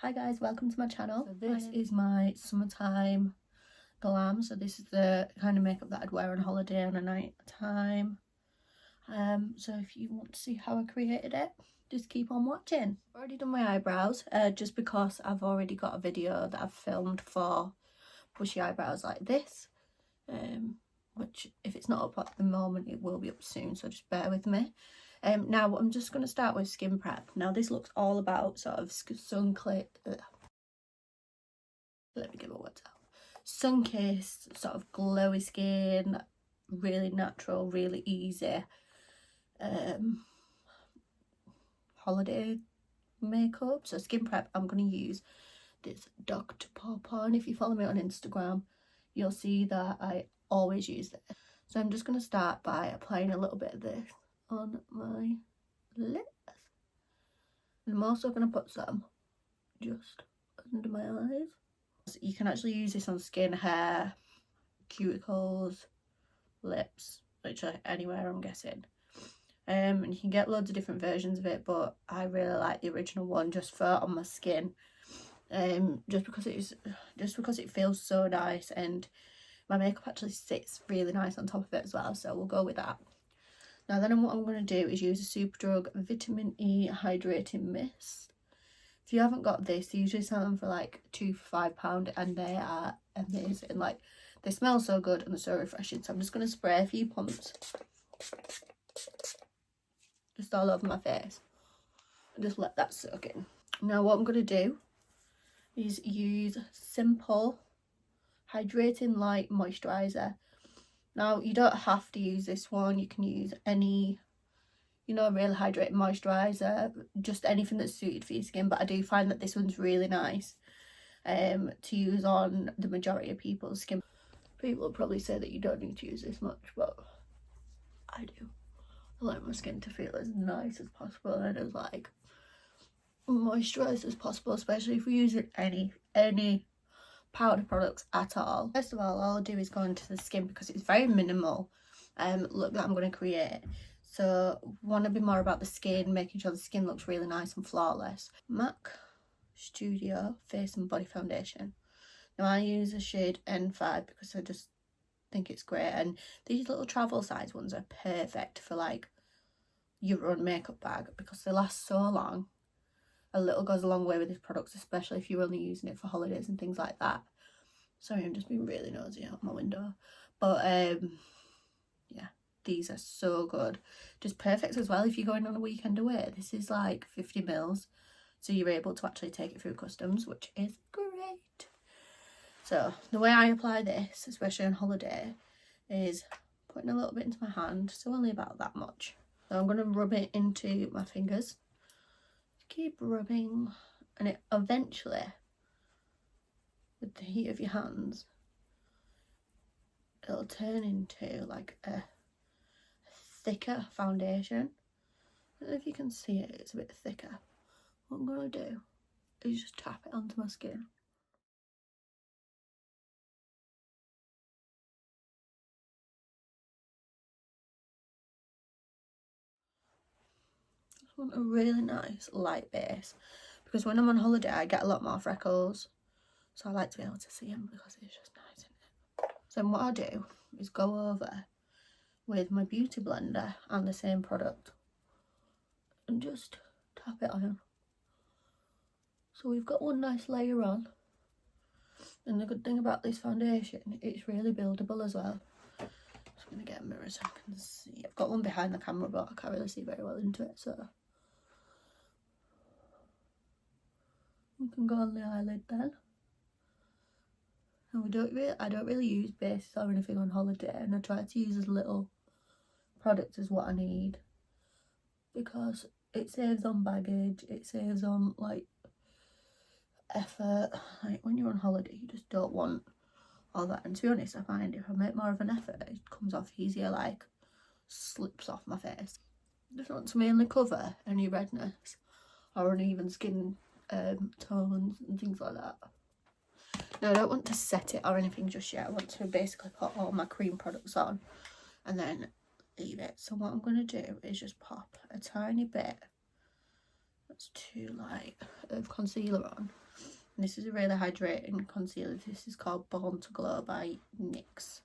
Hi guys, welcome to my channel. So this is my summertime glam. So this is the kind of makeup that I'd wear on holiday on a night time. So if you want to see how I created it, just keep on watching. I've already done my eyebrows, just because I've already got a video that I've filmed for bushy eyebrows like this. Which if it's not up at the moment, it will be up soon, so just bear with me. Now I'm just going to start with skin prep. Now this looks all about sort of sun-kissed, sort of glowy skin, really natural, really easy holiday makeup. So skin prep, I'm going to use this Dr. Pawpaw, and if you follow me on Instagram, you'll see that I always use this. So I'm just going to start by applying a little bit of this on my lips, and I'm also going to put some just under my eyes. So you can actually use this on skin, hair, cuticles, lips, literally anywhere, I'm guessing. And you can get loads of different versions of it, but I really like the original one just for on my skin. Just because it feels so nice, and my makeup actually sits really nice on top of it as well, so we'll go with that. Now then, what I'm going to do is use a Superdrug Vitamin E Hydrating Mist. If you haven't got this, they usually sell them for like £2 for £5, and they are amazing. Like, they smell so good and they're so refreshing. So I'm just going to spray a few pumps just all over my face and just let that soak in. Now what I'm going to do is use Simple Hydrating Light Moisturiser. Now you don't have to use this one, you can use any, you know, real hydrating moisturiser, just anything that's suited for your skin, but I do find that this one's really nice to use on the majority of people's skin. People will probably say that you don't need to use this much, but I do. I like my skin to feel as nice as possible and as like moisturised as possible, especially if we're using any powder products at all. First of all I'll do is go into the skin because it's very minimal look that I'm going to create. So want to be more about the skin, making sure the skin looks really nice and flawless. MAC Studio Face and Body Foundation. Now I use the shade N5 because I just think it's great, and these little travel size ones are perfect for like your own makeup bag because they last so long. A little goes a long way with these products, especially if you're only using it for holidays and things like that. Sorry, I'm just being really nosy out my window. But yeah, these are so good. Just perfect as well if you're going on a weekend away. This is like 50 mils, so you're able to actually take it through customs, which is great. So the way I apply this, especially on holiday, is putting a little bit into my hand, so only about that much. So I'm going to rub it into my fingers. Keep rubbing, and it eventually, with the heat of your hands, it'll turn into like a thicker foundation. I don't know if you can see it, it's a bit thicker. What I'm going to do is just tap it onto my skin. I want a really nice light base because when I'm on holiday I get a lot more freckles, so I like to be able to see them because it's just nice, isn't it? So what I'll do is go over with my beauty blender and the same product and just tap it on. So we've got one nice layer on, and the good thing about this foundation, it's really buildable as well. I'm just going to get a mirror so I can see. I've got one behind the camera but I can't really see very well into it, so we can go on the eyelid then. And I don't really use bases or anything on holiday, and I try to use as little product as what I need because it saves on baggage, it saves on like effort. Like when you're on holiday you just don't want all that, and to be honest I find if I make more of an effort it comes off easier, like slips off my face. Just want to mainly cover any redness or uneven skin tones and things like that. Now I don't want to set it or anything just yet. I want to basically put all my cream products on and then leave it. So what I'm going to do is just pop a tiny bit, that's too light, of concealer on, And this is a really hydrating concealer. This is called Born to Glow by NYX,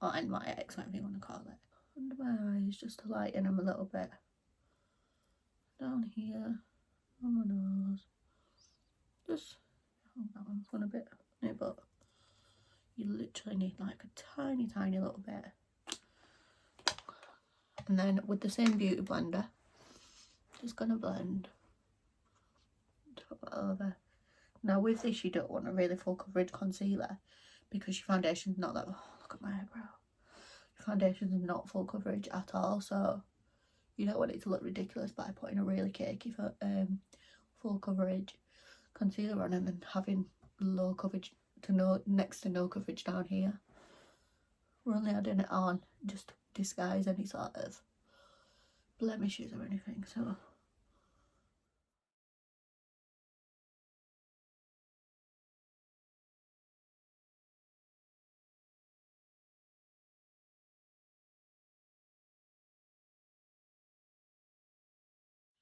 or NYX, whatever you want to call it. Under my eyes, just to lighten them a little bit. Down here, on my nose. Just, oh, that one's gone a bit, no, but you literally need like a tiny little bit. And then with the same beauty blender, just gonna blend, top it over. Now with this, you don't want a really full coverage concealer because your foundation's not that, oh, look at my eyebrow. Your foundation's not full coverage at all, so you don't want it to look ridiculous by putting a really cakey full coverage concealer on and then having low coverage to next to no coverage down here. We're only adding it on just to disguise any sort of blemishes or anything, so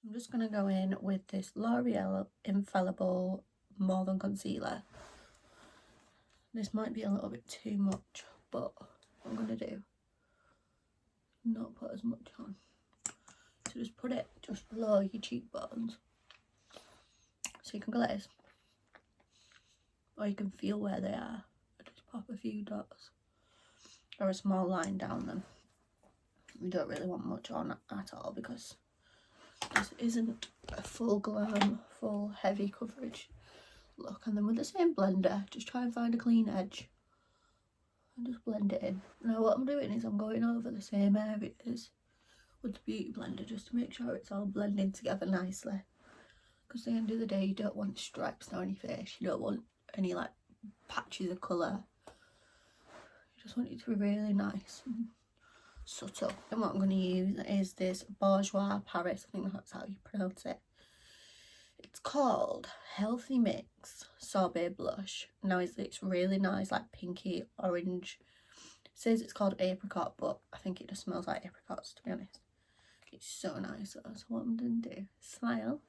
I'm just going to go in with this L'Oreal Infallible More Than Concealer. This might be a little bit too much, but what I'm going to do, not put as much on. So just put it just below your cheekbones so you can glaze. Or you can feel where they are. Just pop a few dots or a small line down them. We don't really want much on at all because this isn't a full glam, full heavy coverage look. And then with the same blender, just try and find a clean edge and just blend it in. Now what I'm doing is I'm going over the same areas with the beauty blender just to make sure it's all blending together nicely. Because at the end of the day, you don't want stripes down your face. You don't want any like patches of colour. You just want it to be really nice and subtle. And what I'm going to use is this Bourjois Paris, I think that's how you pronounce it. It's called Healthy Mix Sorbet Blush. Now it's really nice, like pinky orange. It says it's called apricot, but I think it just smells like apricots, to be honest. It's so nice though. So what I'm going to do, smile,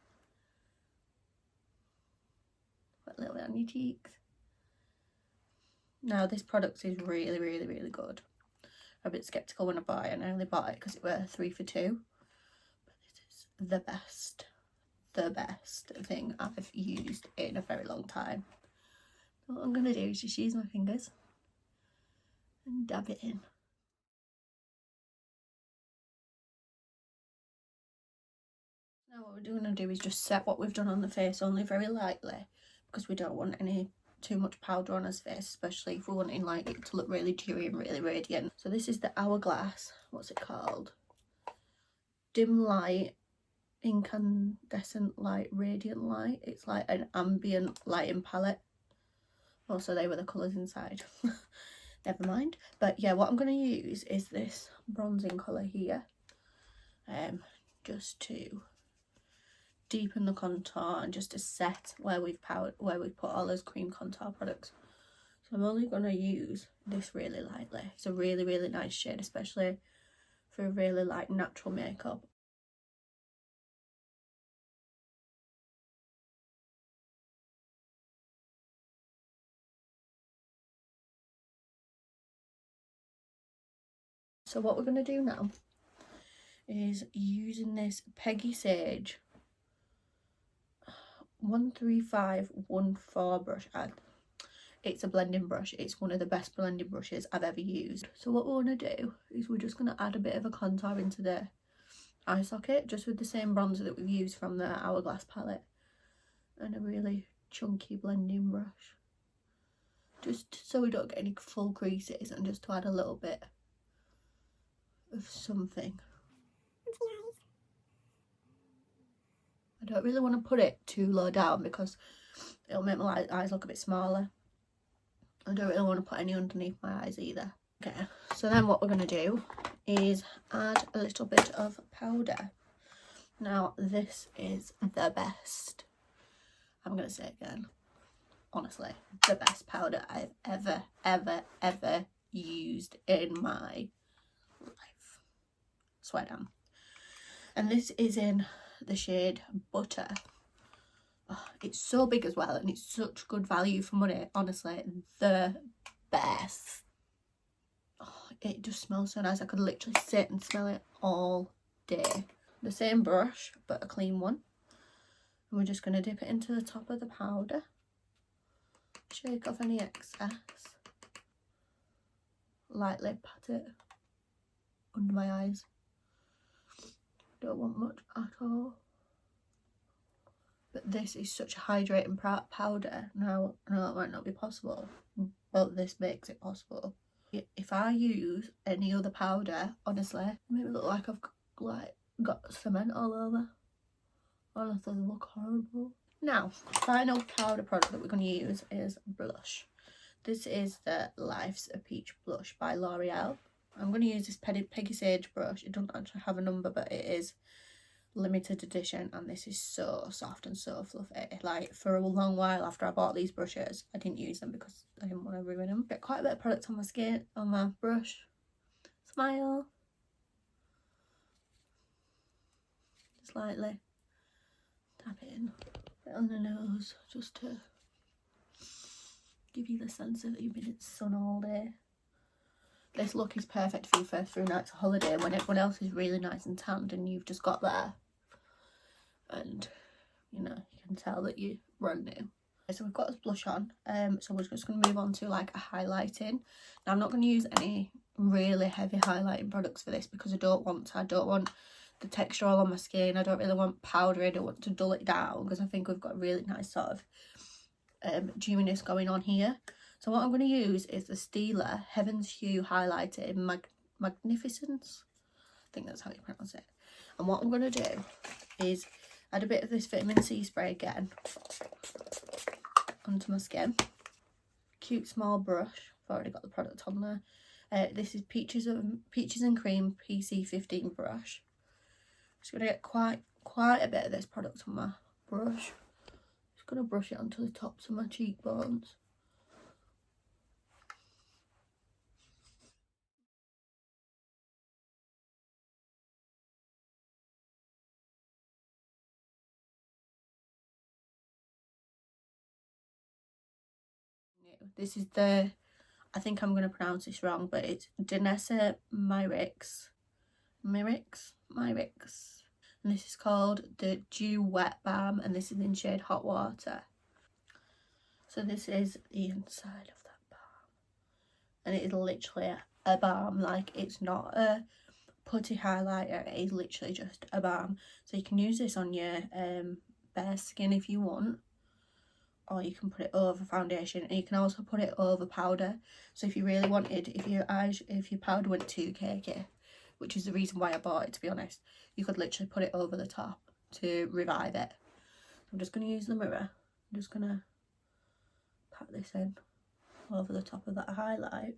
put a little bit on your cheeks. Now this product is really good. I'm a bit sceptical when I buy it, and I only bought it because it were 3 for 2. But this is the best thing I've used in a very long time. So what I'm going to do is just use my fingers and dab it in. Now what we're going to do is just set what we've done on the face only very lightly, because we don't want any too much powder on his face, especially if we're wanting like it to look really dewy and really radiant. So this is the Hourglass, what's it called? Dim Light, Incandescent Light, Radiant Light. It's like an ambient lighting palette. Also they were the colours inside. Never mind. But yeah, what I'm going to use is this bronzing colour here, just to deepen the contour and just to set where we've put all those cream contour products. So I'm only going to use this really lightly. It's a really nice shade, especially for a really like natural makeup. So what we're going to do now is using this Peggy Sage 13514 brush. It's a blending brush. It's one of the best blending brushes I've ever used. So what we want to do is we're just going to add a bit of a contour into the eye socket, just with the same bronzer that we've used from the Hourglass palette, and a really chunky blending brush, just so we don't get any full creases, and just to add a little bit of something. I don't really want to put it too low down because it'll make my eyes look a bit smaller. I don't really want to put any underneath my eyes either. Okay, so then what we're going to do is add a little bit of powder. Now this is the best, I'm going to say it again, honestly, the best powder I've ever used in my life. Swear down. And this is in the shade Butter. Oh, it's so big as well, and it's such good value for money. Honestly, the best. Oh, it just smells so nice. I could literally sit and smell it all day. The same brush, but a clean one. And we're just going to dip it into the top of the powder. Shake off any excess. Lightly pat it under my eyes. Don't want much at all. But this is such a hydrating powder. Now, I know it might not be possible, but this makes it possible. If I use any other powder, honestly, it makes me look like I've got cement all over. Honestly, they look horrible. Now, final powder product that we're going to use is blush. This is the Life's a Peach blush by L'Oreal. I'm going to use this Peggy Sage brush. It doesn't actually have a number, but it is limited edition, and this is so soft and so fluffy. Like, for a long while after I bought these brushes, I didn't use them because I didn't want to ruin them. Get quite a bit of product on my skin, on my brush. Smile. Slightly. Tap it in. Bit on the nose, just to give you the sense of you've been in the sun all day. This look is perfect for your first few nights of holiday when everyone else is really nice and tanned and you've just got there. And, you know, you can tell that you're brand new. So we've got this blush on, so we're just going to move on to like a highlighting. Now, I'm not going to use any really heavy highlighting products for this because I don't want the texture all on my skin. I don't really want powdery. I don't want to dull it down because I think we've got a really nice sort of dewiness going on here. So what I'm going to use is the Stila Heaven's Hue highlighter in Magnificence. I think that's how you pronounce it. And what I'm going to do is add a bit of this vitamin C spray again onto my skin. Cute small brush. I've already got the product on there. This is Peaches and Cream PC15 brush. Just going to get quite a bit of this product on my brush. Just going to brush it onto the tops of my cheekbones. This is the, I think I'm going to pronounce this wrong, but it's Danessa Myricks. And this is called the Dew Wet Balm, and this is in shade Hot Water. So this is the inside of that balm, and it is literally a balm. Like, it's not a putty highlighter, it is literally just a balm. So you can use this on your bare skin if you want, or you can put it over foundation, and you can also put it over powder. So if you really wanted, if your powder went too cakey, which is the reason why I bought it, to be honest, you could literally put it over the top to revive it. I'm just going to use the mirror. I'm just going to pat this in over the top of that highlight.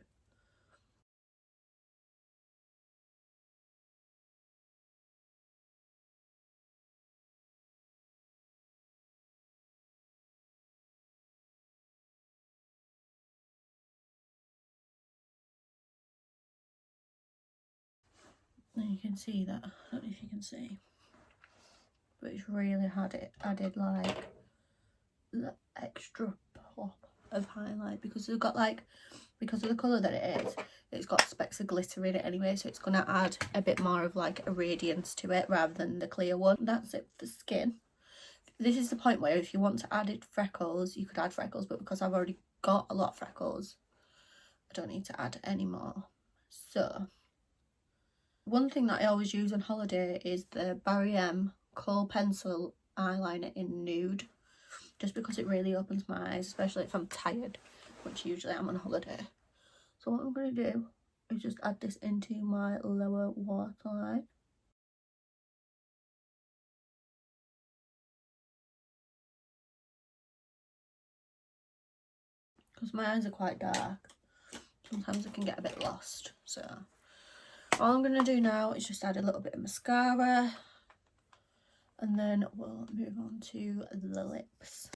And you can see that, I don't know if you can see, but it's really added like the extra pop of highlight, because they've got like, because of the colour that it is, it's got specks of glitter in it anyway, so it's going to add a bit more of like a radiance to it rather than the clear one. That's it for skin. This is the point where if you want to add freckles, you could add freckles, but because I've already got a lot of freckles, I don't need to add any more. So one thing that I always use on holiday is the Barry M Kohl Pencil eyeliner in Nude, just because it really opens my eyes, especially if I'm tired, which usually I'm on holiday. So what I'm going to do is just add this into my lower waterline. Because my eyes are quite dark, sometimes I can get a bit lost. So all I'm going to do now is just add a little bit of mascara, and then we'll move on to the lips.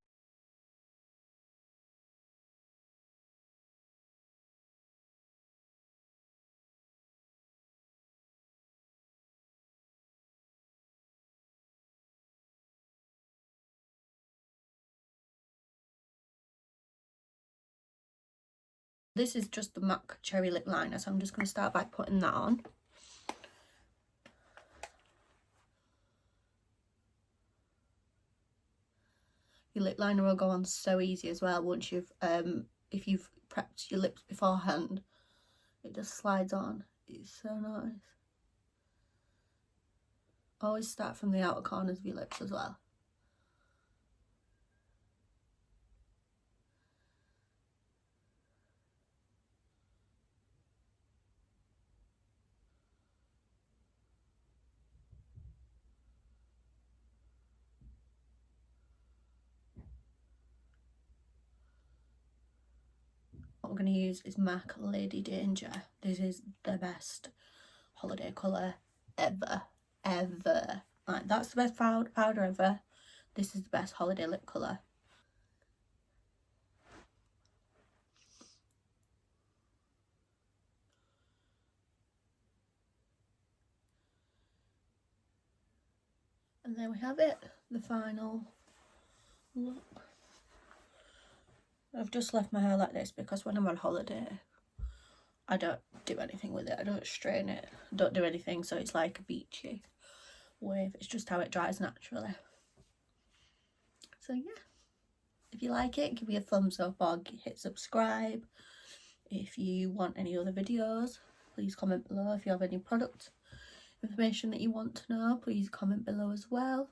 This is just the MAC Cherry Lip Liner, so I'm just going to start by putting that on. Your lip liner will go on so easy as well once you've, if you've prepped your lips beforehand. It just slides on. It's so nice. Always start from the outer corners of your lips as well. What I'm going to use is MAC Lady Danger. This is the best holiday colour ever. Like, that's the best powder ever. This is the best holiday lip colour. And there we have it, the final look. I've just left my hair like this because when I'm on holiday, I don't do anything with it. I don't strain it, don't do anything, so it's like a beachy wave. It's just how it dries naturally. So yeah, if you like it, give me a thumbs up or hit subscribe. If you want any other videos, please comment below. If you have any product information that you want to know, please comment below as well.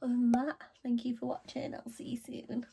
Other than that, thank you for watching. I'll see you soon.